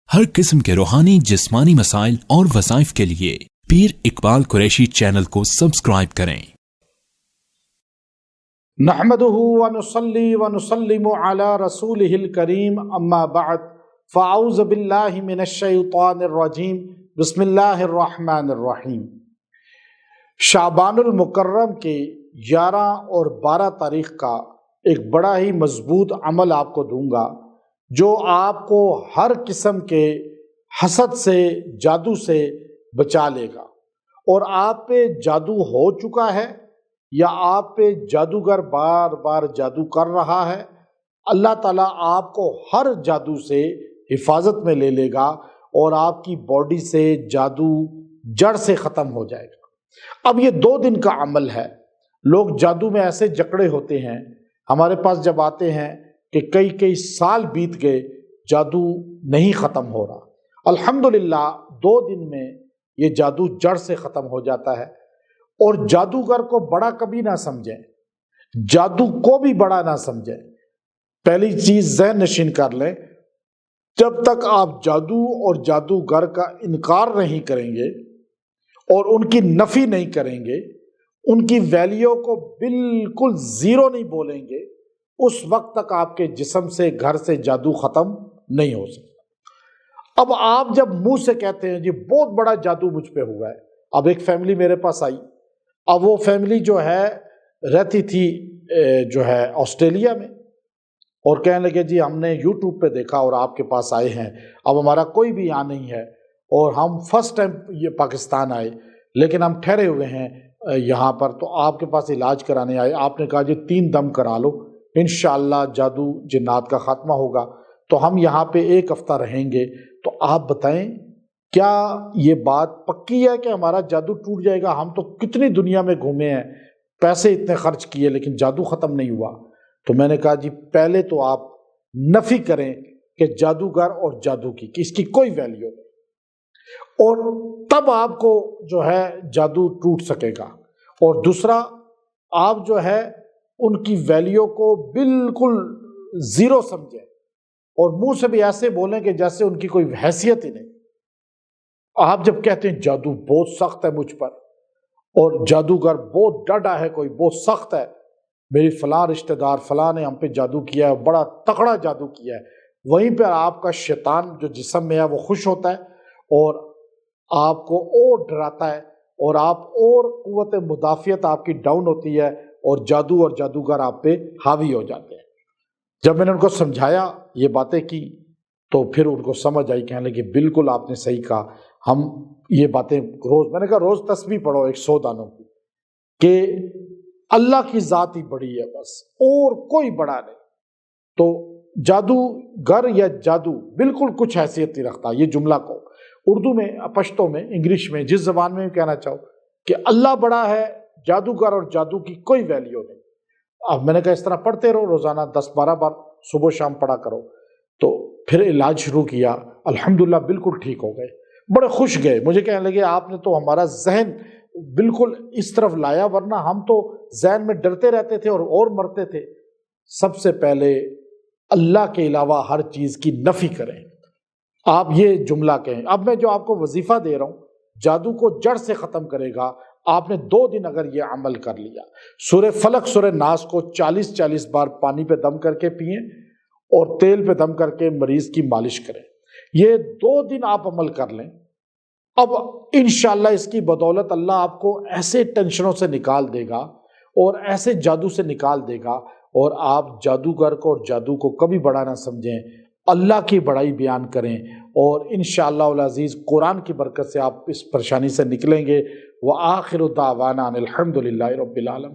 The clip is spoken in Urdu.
ہر قسم کے روحانی جسمانی مسائل اور وظائف کے لیے پیر اقبال قریشی چینل کو سبسکرائب کریں۔ نحمده ونصلي ونسلم على رسوله الكريم اما بعد فاعوذ باللہ من الشیطان الرجیم بسم اللہ الرحمن الرحیم۔ شعبان المکرم کے 11 اور 12 تاریخ کا ایک بڑا ہی مضبوط عمل آپ کو دوں گا جو آپ کو ہر قسم کے حسد سے، جادو سے بچا لے گا۔ اور آپ پہ جادو ہو چکا ہے یا آپ پہ جادوگر بار بار جادو کر رہا ہے، اللہ تعالیٰ آپ کو ہر جادو سے حفاظت میں لے لے گا اور آپ کی باڈی سے جادو جڑ سے ختم ہو جائے گا۔ اب یہ 2 دن کا عمل ہے۔ لوگ جادو میں ایسے جکڑے ہوتے ہیں، ہمارے پاس جب آتے ہیں کہ کئی سال بیت گئے، جادو نہیں ختم ہو رہا۔ الحمدللہ 2 دن میں یہ جادو جڑ سے ختم ہو جاتا ہے۔ اور جادوگر کو بڑا کبھی نہ سمجھیں، جادو کو بھی بڑا نہ سمجھیں۔ پہلی چیز ذہن نشین کر لیں، جب تک آپ جادو اور جادوگر کا انکار نہیں کریں گے اور ان کی نفی نہیں کریں گے، ان کی ویلیو کو بالکل زیرو نہیں بولیں گے، اس وقت تک آپ کے جسم سے، گھر سے جادو ختم نہیں ہو سکتا۔ اب آپ جب منہ سے کہتے ہیں جی بہت بڑا جادو مجھ پہ ہوا ہے۔ اب ایک فیملی میرے پاس آئی، اب وہ فیملی جو ہے رہتی تھی جو ہے آسٹریلیا میں، اور کہنے لگے جی ہم نے یوٹیوب پہ دیکھا اور آپ کے پاس آئے ہیں، اب ہمارا کوئی بھی یہاں نہیں ہے اور ہم فرسٹ ٹائم یہ پاکستان آئے لیکن ہم ٹھہرے ہوئے ہیں یہاں پر، تو آپ کے پاس علاج کرانے آئے۔ آپ نے کہا جی 3 دم کرا لو، انشاءاللہ جادو جنات کا خاتمہ ہوگا، تو ہم یہاں پہ 1 ہفتہ رہیں گے۔ تو آپ بتائیں کیا یہ بات پکی ہے کہ ہمارا جادو ٹوٹ جائے گا؟ ہم تو کتنی دنیا میں گھومے ہیں، پیسے اتنے خرچ کیے لیکن جادو ختم نہیں ہوا۔ تو میں نے کہا جی پہلے تو آپ نفی کریں کہ جادوگر اور جادو کی کہ اس کی کوئی ویلیو نہیں، اور تب آپ کو جو ہے جادو ٹوٹ سکے گا۔ اور دوسرا، آپ جو ہے ان کی ویلیو کو بالکل زیرو سمجھیں اور منہ سے بھی ایسے بولیں کہ جیسے ان کی کوئی حیثیت ہی نہیں۔ آپ جب کہتے ہیں جادو بہت سخت ہے مجھ پر اور جادوگر بہت ڈاڈا ہے، کوئی بہت سخت ہے، میری فلاں رشتہ دار فلاں نے ہم پہ جادو کیا ہے، بڑا تکڑا جادو کیا ہے، وہیں پہ آپ کا شیطان جو جسم میں ہے وہ خوش ہوتا ہے اور آپ کو اور ڈراتا ہے اور آپ اور قوت مدافعت آپ کی ڈاؤن ہوتی ہے اور جادو اور جادوگر آپ پہ حاوی ہو جاتے ہیں۔ جب میں نے ان کو سمجھایا، یہ باتیں کی، تو پھر ان کو سمجھ آئی، کہنے لگے بالکل آپ نے صحیح کہا، ہم یہ باتیں روز، میں نے کہا روز تسبیح پڑھو 100 دانوں کی، کہ اللہ کی ذات ہی بڑی ہے بس، اور کوئی بڑا نہیں۔ تو جادوگر یا جادو بالکل کچھ حیثیت نہیں رکھتا۔ یہ جملہ کو اردو میں، پشتو میں، انگلش میں، جس زبان میں کہنا چاہو کہ اللہ بڑا ہے، جادوگر اور جادو کی کوئی ویلیو نہیں۔ اب میں نے کہا اس طرح پڑھتے رہو، روزانہ 10-12 بار صبح و شام پڑھا کرو۔ تو پھر علاج شروع کیا، الحمدللہ بالکل ٹھیک ہو گئے، بڑے خوش گئے، مجھے کہنے لگے آپ نے تو ہمارا ذہن بالکل اس طرف لایا، ورنہ ہم تو ذہن میں ڈرتے رہتے تھے اور مرتے تھے۔ سب سے پہلے اللہ کے علاوہ ہر چیز کی نفی کریں، آپ یہ جملہ کہیں۔ اب میں جو آپ کو وظیفہ دے رہا ہوں جادو کو جڑ سے ختم کرے گا، آپ نے 2 دن اگر یہ عمل کر لیا، سورہ فلق سورہ ناس کو 40 بار پانی پہ دم کر کے پئیں اور تیل پہ دم کر کے مریض کی مالش کریں، یہ 2 دن آپ عمل کر لیں، اب انشاءاللہ اس کی بدولت اللہ آپ کو ایسے ٹینشنوں سے نکال دے گا اور ایسے جادو سے نکال دے گا، اور آپ جادوگر کو اور جادو کو کبھی بڑا نہ سمجھیں، اللہ کی بڑائی بیان کریں، اور انشاءاللہ العزیز قرآن کی برکت سے آپ اس پریشانی سے نکلیں گے۔ وآخر دعوانا الحمدللہ رب العالمین۔